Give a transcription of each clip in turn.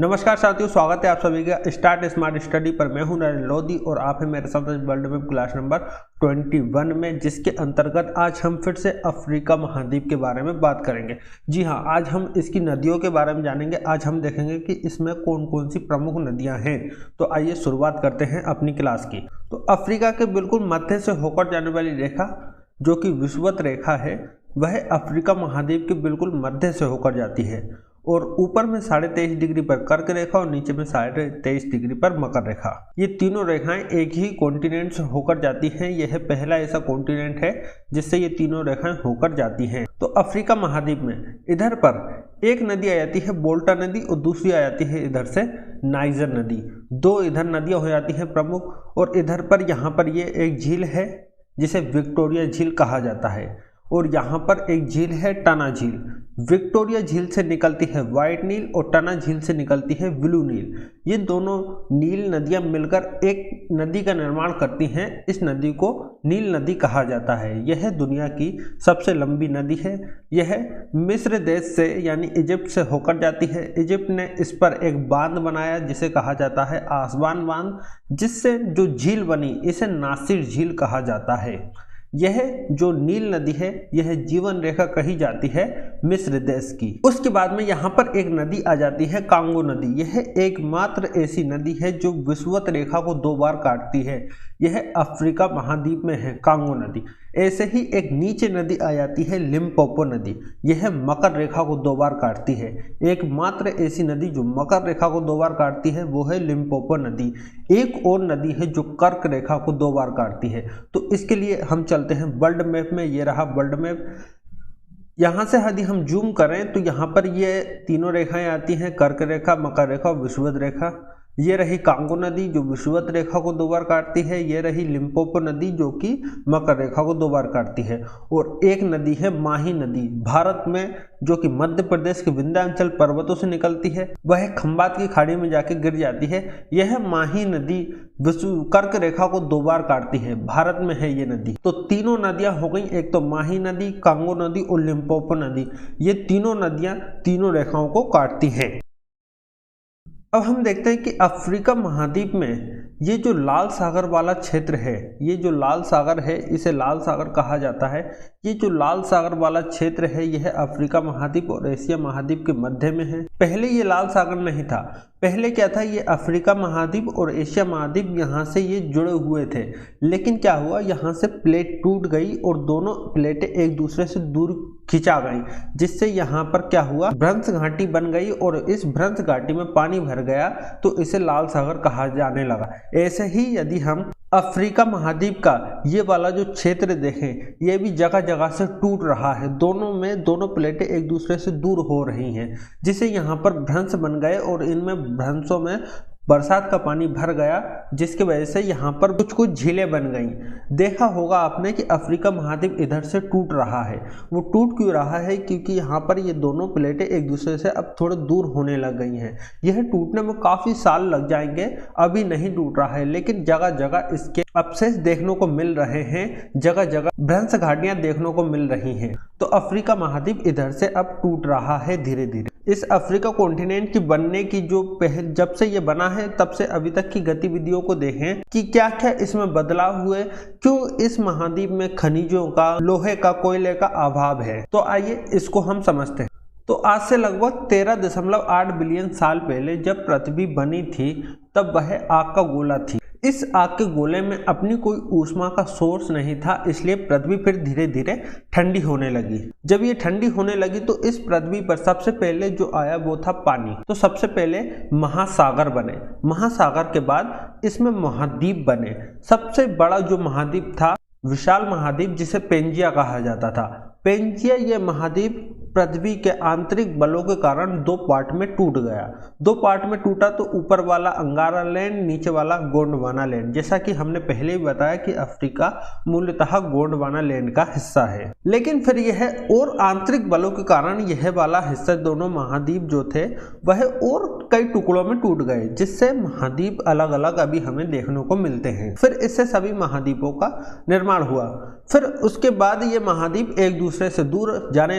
नमस्कार साथियों, स्वागत है आप सभी का स्टार्ट स्मार्ट स्टडी पर। मैं हूं नरेंद्र लोधी और आप हैं मेरे साथ वर्ल्ड मैप क्लास नंबर 21 में, जिसके अंतर्गत आज हम फिर से अफ्रीका महाद्वीप के बारे में बात करेंगे। जी हां, आज हम इसकी नदियों के बारे में जानेंगे। आज हम देखेंगे कि इसमें कौन कौन सी प्रमुख नदियां हैं। तो आइए शुरुआत करते हैं अपनी क्लास की। तो अफ्रीका के बिल्कुल मध्य से होकर जाने वाली रेखा जो कि विषुवत रेखा है, वह अफ्रीका महाद्वीप के बिल्कुल मध्य से होकर जाती है और ऊपर में 23.5 डिग्री पर कर्क रेखा और नीचे में 23.5 डिग्री पर मकर रेखा। ये तीनों रेखाएं एक ही कॉन्टिनेंट से होकर जाती हैं। यह पहला ऐसा कॉन्टिनेंट है जिससे ये तीनों रेखाएं होकर जाती हैं। तो अफ्रीका महाद्वीप में इधर पर एक नदी आ जाती है वोल्टा नदी और दूसरी आ जाती है इधर से नाइजर नदी। दो इधर नदियां हो जाती हैं प्रमुख, और इधर पर यहाँ पर ये एक झील है जिसे विक्टोरिया झील कहा जाता है, और यहाँ पर एक झील है टना झील। विक्टोरिया झील से निकलती है व्हाइट नील और टना झील से निकलती है ब्लू नील। ये दोनों नील नदियां मिलकर एक नदी का निर्माण करती हैं। इस नदी को नील नदी कहा जाता है। यह दुनिया की सबसे लंबी नदी है। यह मिस्र देश से यानी इजिप्ट से होकर जाती है। इजिप्ट ने इस पर एक बांध बनाया जिसे कहा जाता है आसवान बांध, जिससे जो झील बनी इसे नासिर झील कहा जाता है। यह जो नील नदी है यह जीवन रेखा कही जाती है मिस्र देश की। उसके बाद में यहाँ पर एक नदी आ जाती है कांगो नदी। यह एकमात्र ऐसी नदी है जो विषुवत रेखा को 2 बार काटती है। यह अफ्रीका महाद्वीप में है कांगो नदी। ऐसे ही एक नीचे नदी आ जाती है लिम्पोपो नदी। यह मकर रेखा को 2 बार काटती है। एकमात्र ऐसी नदी जो मकर रेखा को 2 बार काटती है वो है लिम्पोपो नदी। एक और नदी है जो कर्क रेखा को 2 बार काटती है। तो इसके लिए हम चलते हैं वर्ल्ड मैप में। ये रहा वर्ल्ड मैप। यहाँ से यदि हम जूम करें तो यहाँ पर ये तीनों रेखाएं आती हैं, कर्क रेखा, मकर रेखा और विषुवत रेखा। ये रही कांगो नदी जो विषुवत रेखा को 2 बार काटती है। ये रही लिम्पोपो नदी जो कि मकर रेखा को 2 बार काटती है। और एक नदी है माही नदी भारत में, जो कि मध्य प्रदेश के विंध्याचल पर्वतों से निकलती है। वह खंबात की खाड़ी में जाके गिर जाती है। यह माही नदी कर्क रेखा को 2 बार काटती है। भारत में है ये नदी। तो तीनों नदियां हो गई, एक तो माही नदी, कांगो नदी और लिम्पोपो नदी। ये तीनों नदियां तीनों रेखाओं को काटती हैं। अब हम देखते हैं कि अफ्रीका महाद्वीप में ये जो लाल सागर वाला क्षेत्र है, ये जो लाल सागर है इसे लाल सागर कहा जाता है। ये जो लाल सागर वाला क्षेत्र है यह अफ्रीका महाद्वीप और एशिया महाद्वीप के मध्य में है। पहले ये लाल सागर नहीं था। पहले क्या था, ये अफ्रीका महाद्वीप और एशिया महाद्वीप यहाँ से ये जुड़े हुए थे। लेकिन क्या हुआ, यहाँ से प्लेट टूट गई और दोनों प्लेटें एक दूसरे से दूर खिंचा गई, जिससे यहाँ पर क्या हुआ, भ्रंश घाटी बन गई और इस भ्रंश घाटी में पानी भर गया तो इसे लाल सागर कहा जाने लगा। ऐसे ही यदि हम अफ्रीका महाद्वीप का ये वाला जो क्षेत्र देखें, ये भी जगह जगह से टूट रहा है। दोनों प्लेटें एक दूसरे से दूर हो रही हैं, जिससे यहाँ पर भ्रंश बन गए और इनमें भ्रंशों में बरसात का पानी भर गया, जिसकी वजह से यहाँ पर कुछ कुछ झीलें बन गई। देखा होगा आपने कि अफ्रीका महाद्वीप इधर से टूट रहा है। वो टूट क्यों रहा है, क्योंकि यहाँ पर ये दोनों प्लेटें एक दूसरे से अब थोड़े दूर होने लग गई हैं। यह टूटने में काफ़ी साल लग जाएंगे, अभी नहीं टूट रहा है, लेकिन जगह जगह इसके अवशेष देखने को मिल रहे हैं, जगह जगह भ्रंश घाटियाँ देखने को मिल रही हैं। तो अफ्रीका महाद्वीप इधर से अब टूट रहा है धीरे धीरे। इस अफ्रीका कॉन्टिनेंट की बनने की जो जब से ये बना है तब से अभी तक की गतिविधियों को देखें कि क्या क्या इसमें बदलाव हुए, क्यों इस महाद्वीप में खनिजों का, लोहे का, कोयले का अभाव है। तो आइए इसको हम समझते हैं। तो आज से लगभग 13.8 बिलियन साल पहले जब पृथ्वी बनी थी तब वह आग का गोला थी। इस आग के गोले में अपनी कोई ऊष्मा का सोर्स नहीं था, इसलिए पृथ्वी फिर धीरे धीरे ठंडी होने लगी। जब ये ठंडी होने लगी तो इस पृथ्वी पर सबसे पहले जो आया वो था पानी। तो सबसे पहले महासागर बने। महासागर के बाद इसमें महाद्वीप बने। सबसे बड़ा जो महाद्वीप था विशाल महाद्वीप, जिसे पेंजिया कहा जाता था। पेंजिया ये महाद्वीप पृथ्वी के आंतरिक बलों के कारण 2 पार्ट में टूट गया। 2 पार्ट में टूटा तो ऊपर वाला अंगारा लैंड, नीचे वाला गोंडवाना लैंड। जैसा कि हमने पहले ही बताया कि अफ्रीका मूलतः गोंडवाना लैंड का हिस्सा है, लेकिन फिर यह और आंतरिक बलों के कारण यह वाला हिस्सा, दोनों महाद्वीप जो थे वह और कई टुकड़ों में टूट गए, जिससे महाद्वीप अलग अलग अभी हमें देखने को मिलते हैं। फिर इससे सभी महाद्वीपों का निर्माण हुआ। फिर उसके बाद ये महाद्वीप एक दूसरे से दूर जाने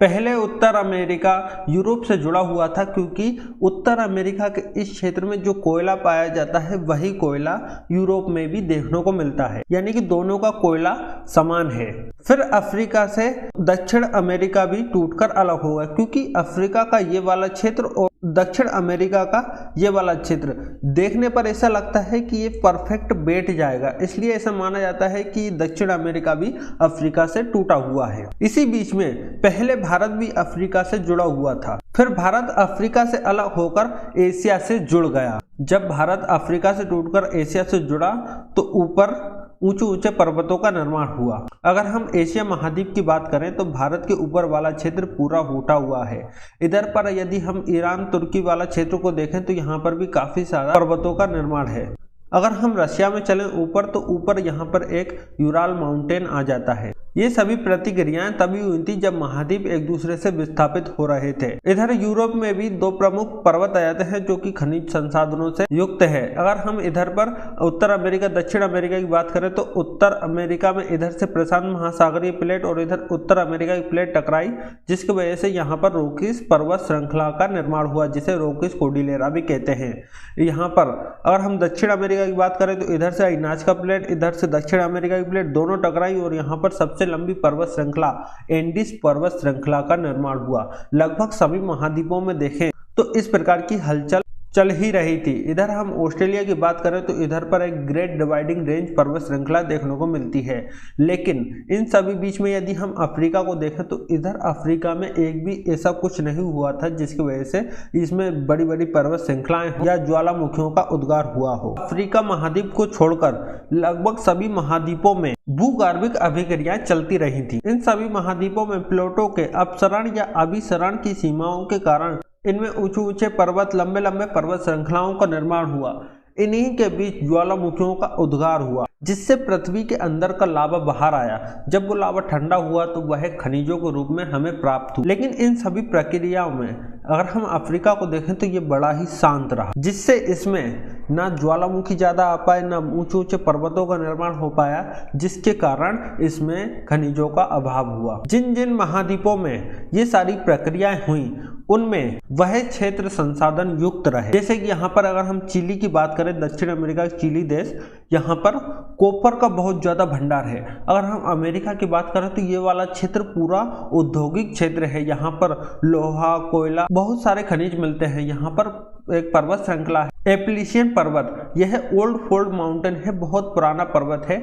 पहले उत्तर अमेरिका यूरोप से जुड़ा हुआ था, क्योंकि उत्तर अमेरिका के इस क्षेत्र में जो कोयला पाया जाता है वही कोयला यूरोप में भी देखने को मिलता है, यानी कि दोनों का कोयला समान है। फिर अफ्रीका से दक्षिण अमेरिका भी टूटकर अलग होगा, क्योंकि अफ्रीका का ये वाला क्षेत्र और दक्षिण अमेरिका का ये वाला क्षेत्र देखने पर ऐसा लगता है कि ये परफेक्ट बैठ जाएगा, इसलिए ऐसा माना जाता है कि दक्षिण अमेरिका भी अफ्रीका से टूटा हुआ है। इसी बीच में पहले भारत भी अफ्रीका से जुड़ा हुआ था, फिर भारत अफ्रीका से अलग होकर एशिया से जुड़ गया। जब भारत अफ्रीका से टूटकर एशिया से जुड़ा तो ऊपर ऊंचे ऊंचे पर्वतों का निर्माण हुआ। अगर हम एशिया महाद्वीप की बात करें तो भारत के ऊपर वाला क्षेत्र पूरा फूटा हुआ है। इधर पर यदि हम ईरान तुर्की वाला क्षेत्र को देखें तो यहाँ पर भी काफी सारा पर्वतों का निर्माण है। अगर हम रशिया में चलें ऊपर तो ऊपर यहाँ पर एक यूराल माउंटेन आ जाता है। ये सभी प्रतिक्रियाएं तभी हुई थी जब महाद्वीप एक दूसरे से विस्थापित हो रहे थे। इधर यूरोप में भी दो प्रमुख पर्वत आ जाते हैं जो कि खनिज संसाधनों से युक्त है। अगर हम इधर पर उत्तर अमेरिका दक्षिण अमेरिका की बात करें तो उत्तर अमेरिका में इधर से प्रशांत महासागरीय प्लेट और इधर उत्तर अमेरिका की प्लेट टकराई, जिसकी वजह से यहाँ पर रॉकीज पर्वत श्रृंखला का निर्माण हुआ, जिसे रॉकीज कोर्डिलेरा भी कहते हैं। यहाँ पर अगर हम दक्षिण अमेरिका की बात करें तो इधर से अइनाज़का प्लेट, इधर से दक्षिण अमेरिका की प्लेट दोनों टकराई और यहाँ पर सबसे लंबी पर्वत श्रृंखला एंडीज पर्वत श्रृंखला का निर्माण हुआ। लगभग सभी महाद्वीपों में देखें तो इस प्रकार की हलचल चल ही रही थी। इधर हम ऑस्ट्रेलिया की बात करें तो इधर पर एक ग्रेट डिवाइडिंग रेंज पर्वत श्रृंखला देखने को मिलती है, लेकिन इन सभी बीच में यदि हम अफ्रीका को देखें तो इधर अफ्रीका में एक भी ऐसा कुछ नहीं हुआ था जिसकी वजह से इसमें बड़ी बड़ी पर्वत श्रृंखलाएं या ज्वालामुखियों का उद्गार हुआ हो। अफ्रीका महाद्वीप को छोड़कर लगभग सभी महाद्वीपों में भूगर्भिक अभिक्रियाएं चलती रही थी। इन सभी महाद्वीपों में प्लेटों के अपसरण या अभिसरण की सीमाओं के कारण इनमें ऊंचे ऊंचे पर्वत लंबे लंबे पर्वत श्रृंखलाओं का निर्माण हुआ। इन्हीं के बीच ज्वालामुखियों का उद्गार हुआ, जिससे पृथ्वी के अंदर का लावा बाहर आया। जब वो लावा ठंडा हुआ तो वह खनिजों के रूप में हमें प्राप्त हुआ। लेकिन इन सभी प्रक्रियाओं में अगर हम अफ्रीका को देखें तो ये बड़ा ही शांत रहा, जिससे इसमें ना ज्वालामुखी ज्यादा आ पाए, ना ऊंचे ऊंचे पर्वतों का निर्माण हो पाया, जिसके कारण इसमें खनिजों का अभाव हुआ। जिन जिन महाद्वीपों में ये सारी प्रक्रियाएं हुई उनमें वह क्षेत्र संसाधन युक्त रहे। जैसे कि यहाँ पर अगर हम चिली की बात करें, दक्षिण अमेरिका का चिली देश, यहाँ पर कॉपर का बहुत ज्यादा भंडार है। अगर हम अमेरिका की बात करें तो ये वाला क्षेत्र पूरा औद्योगिक क्षेत्र है। यहाँ पर लोहा कोयला बहुत सारे खनिज मिलते हैं। यहाँ पर एक पर्वत श्रृंखला है एप्लिशियन पर्वत, यह ओल्ड फोल्ड माउंटेन है, बहुत पुराना पर्वत है,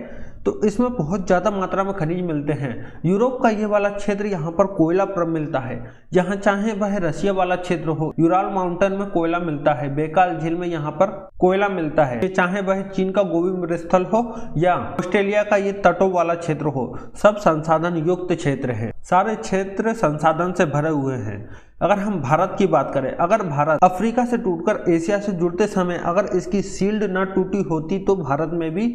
तो इसमें बहुत ज़्यादा मात्रा में खनिज मिलते हैं। यूरोप का ये वाला क्षेत्र यहाँ पर कोयला मिलता है, जहाँ चाहे वह रशिया वाला क्षेत्र हो, यूराल माउंटेन में कोयला मिलता है, बेकाल झील में यहाँ पर कोयला मिलता है, चाहे वह चीन का गोबी मरुस्थल हो या ऑस्ट्रेलिया का ये तटों वाला क्षेत्र हो, सब संसाधन युक्त क्षेत्र है। सारे क्षेत्र संसाधन से भरे हुए हैं। अगर हम भारत की बात करें, अगर भारत अफ्रीका से टूटकर एशिया से जुड़ते समय अगर इसकी शील्ड न टूटी होती तो भारत में भी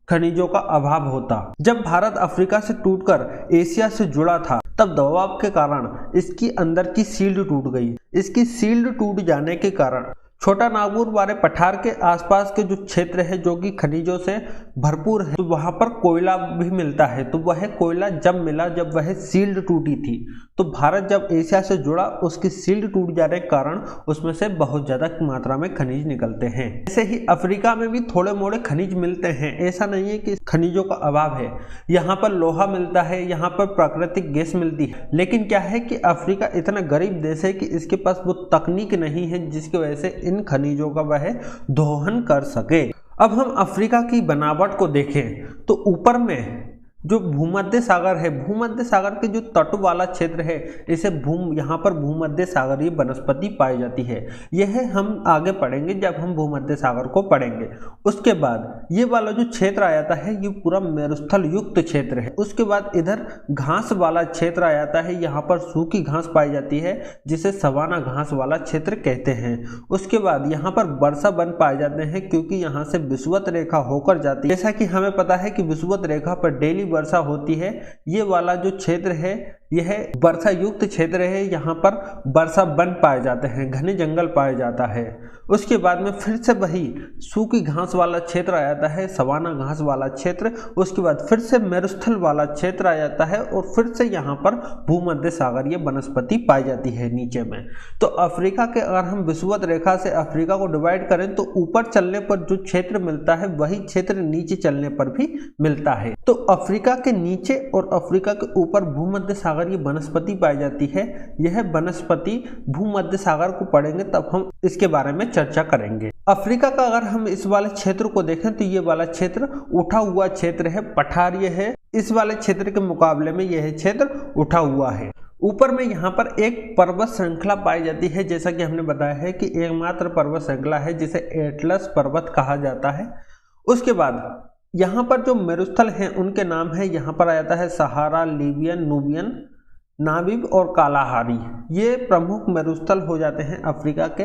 खनिजों का अभाव होता। जब भारत अफ्रीका से टूटकर एशिया से जुड़ा था तब दबाव के कारण इसकी अंदर की शील्ड टूट गई। इसकी शील्ड टूट जाने के कारण छोटा नागपुर वाले पठार के आसपास के जो क्षेत्र है जो कि खनिजों से भरपूर है, तो वहां पर कोयला भी मिलता है। तो वह कोयला जब मिला जब वह शील्ड टूटी थी, तो भारत जब एशिया से जुड़ा उसकी शील्ड टूट जाने के कारण उसमें से बहुत ज्यादा मात्रा में खनिज निकलते हैं। ऐसे ही अफ्रीका में भी थोड़े मोड़े खनिज मिलते हैं, ऐसा नहीं है कि खनिजों का अभाव है। यहाँ पर लोहा मिलता है, यहाँ पर प्राकृतिक गैस मिलती है, लेकिन क्या है कि अफ्रीका इतना गरीब देश है कि इसके पास वो तकनीक नहीं है जिसकी वजह से इन खनिजों का वह दोहन कर सके। अब हम अफ्रीका की बनावट को देखें तो ऊपर में जो भूमध्य सागर है, भूमध्य सागर के जो तट वाला क्षेत्र है, इसे यहाँ पर भूमध्य सागरीय वनस्पति पाई जाती है। यह हम आगे पढ़ेंगे जब हम भूमध्य सागर को पढ़ेंगे। उसके बाद ये वाला जो क्षेत्र आ जाता है ये पूरा मरुस्थल युक्त क्षेत्र है। उसके बाद इधर घास वाला क्षेत्र आ जाता है, यहाँ पर सूखी घास पाई जाती है जिसे सवाना घास वाला क्षेत्र कहते हैं। उसके बाद यहाँ पर वर्षा वन पाए जाते हैं क्योंकि यहाँ से विषुवत रेखा होकर जाती है। जैसा कि हमें पता है कि विषुवत रेखा पर डेली वर्षा होती है। ये वाला जो क्षेत्र है यह वर्षा युक्त क्षेत्र है, यहाँ पर वर्षा वन पाए जाते हैं, घने जंगल पाए जाता है। उसके बाद में फिर से वही सूखी घास वाला क्षेत्र आ जाता है, सवाना घास वाला क्षेत्र। उसके बाद फिर से मरुस्थल वाला क्षेत्र आ जाता है और फिर से यहाँ पर भूमध्य सागरीय वनस्पति पाई जाती है नीचे में। तो अफ्रीका के अगर हम विषुवत रेखा से अफ्रीका को डिवाइड करें तो ऊपर चलने पर जो क्षेत्र मिलता है वही क्षेत्र नीचे चलने पर भी मिलता है। तो अफ्रीका के नीचे और अफ्रीका के ऊपर भूमध्य सागरीय वनस्पति पाई जाती है। यह वनस्पति भूमध्य सागर को पढ़ेंगे तब हम इसके बारे में चर्चा करेंगे। अफ्रीका का अगर हम इस वाले क्षेत्र को देखें तो ये वाला क्षेत्र उठा हुआ क्षेत्र है, पठारीय है। इस वाले क्षेत्र के मुकाबले में यह क्षेत्र उठा हुआ है। ऊपर में यहाँ पर एक पर्वत श्रृंखला पाई जाती है, जैसा कि हमने बताया है कि एकमात्र पर्वत श्रृंखला है जिसे एटलस पर्वत कहा जाता है। उसके बाद यहाँ पर जो मरुस्थल हैं उनके नाम है, यहाँ पर आ जाता है सहारा, लीबियन, नूबियन, नाबीब और कालाहारी। ये प्रमुख मरुस्थल हो जाते हैं अफ्रीका के।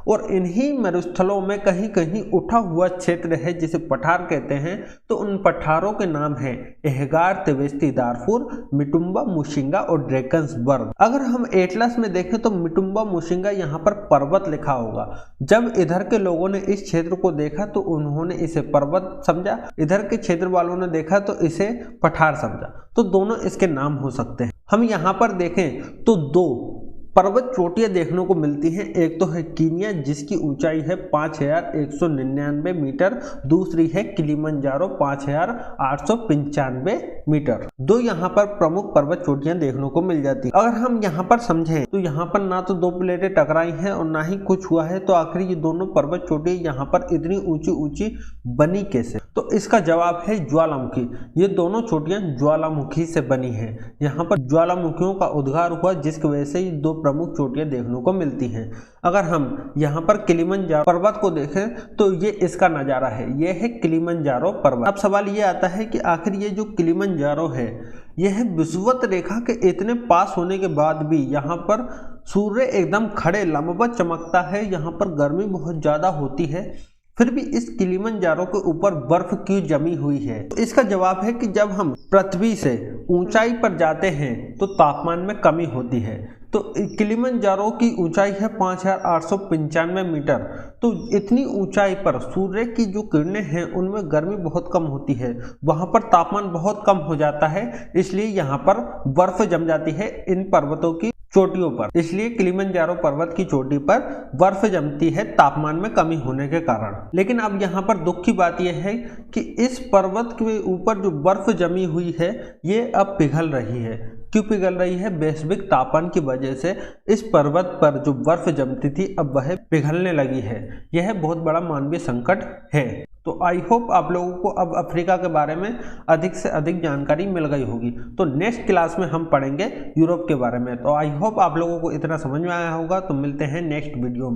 और इन्हीं मरुस्थलों में कहीं कहीं उठा हुआ क्षेत्र है जिसे पठार कहते हैं। तो उन पठारों के नाम हैं एहगार, तेवेस्ती, दारफुर, मिटुम्बा, मुशिंगा और ड्रेकन्सबर्ग। अगर हम एटलस में देखें तो मिटुम्बा, मुशिंगा यहाँ पर पर्वत लिखा होगा। जब इधर के लोगों ने इस क्षेत्र को देखा तो उन्होंने इसे पर्वत समझा, इधर के क्षेत्र वालों ने देखा तो इसे पठार समझा। तो दोनों इसके नाम हो सकते हैं। हम यहाँ पर देखें तो दो पर्वत चोटियां देखने को मिलती हैं। एक तो है कीनिया जिसकी ऊंचाई है 5199 मीटर, दूसरी है किलिमंजारो 5895 मीटर। दो यहाँ पर प्रमुख पर्वत चोटियां देखने को मिल जाती हैं। अगर हम यहाँ पर समझें तो यहाँ पर ना तो दो प्लेटें टकराई हैं और ना ही कुछ हुआ है, तो आखिर ये दोनों पर्वत चोटियां यहाँ पर इतनी ऊंची ऊंची बनी कैसे? तो इसका जवाब है ज्वालामुखी। ये दोनों चोटियां ज्वालामुखी से बनी है। यहाँ पर ज्वालामुखियों का उद्गार हुआ जिसकी वजह से दो प्रमुख चोटियां देखने को मिलती हैं। अगर हम यहाँ पर किलिमंजारो पर्वत को देखें तो ये इसका नज़ारा है, ये है किलिमंजारो पर्वत। अब सवाल ये आता है कि आखिर ये जो किलिमंजारो है यह विषुवत रेखा के इतने पास होने के बाद भी यहाँ पर सूर्य एकदम खड़े लंबवत चमकता है, यहाँ पर गर्मी बहुत ज़्यादा होती है, फिर भी इस किलिमंजारो के ऊपर बर्फ क्यों जमी हुई है? तो इसका जवाब है कि जब हम पृथ्वी से ऊंचाई पर जाते हैं तो तापमान में कमी होती है। तो किलिमंजारो की ऊंचाई है 5895 मीटर। तो इतनी ऊंचाई पर सूर्य की जो किरणें हैं उनमें गर्मी बहुत कम होती है, वहां पर तापमान बहुत कम हो जाता है, इसलिए यहाँ पर बर्फ जम जाती है इन पर्वतों की चोटियों पर। इसलिए किलिमंजारो पर्वत की चोटी पर बर्फ जमती है तापमान में कमी होने के कारण। लेकिन अब यहाँ पर दुख की बात यह है कि इस पर्वत के ऊपर जो बर्फ जमी हुई है ये अब पिघल रही है। क्यों पिघल रही है? वैश्विक तापमान की वजह से इस पर्वत पर जो बर्फ जमती थी अब वह पिघलने लगी है। यह बहुत बड़ा मानवीय संकट है। तो आई होप आप लोगों को अब अफ्रीका के बारे में अधिक से अधिक जानकारी मिल गई होगी। तो नेक्स्ट क्लास में हम पढ़ेंगे यूरोप के बारे में। तो आई होप आप लोगों को इतना समझ में आया होगा। तो मिलते हैं नेक्स्ट वीडियो में।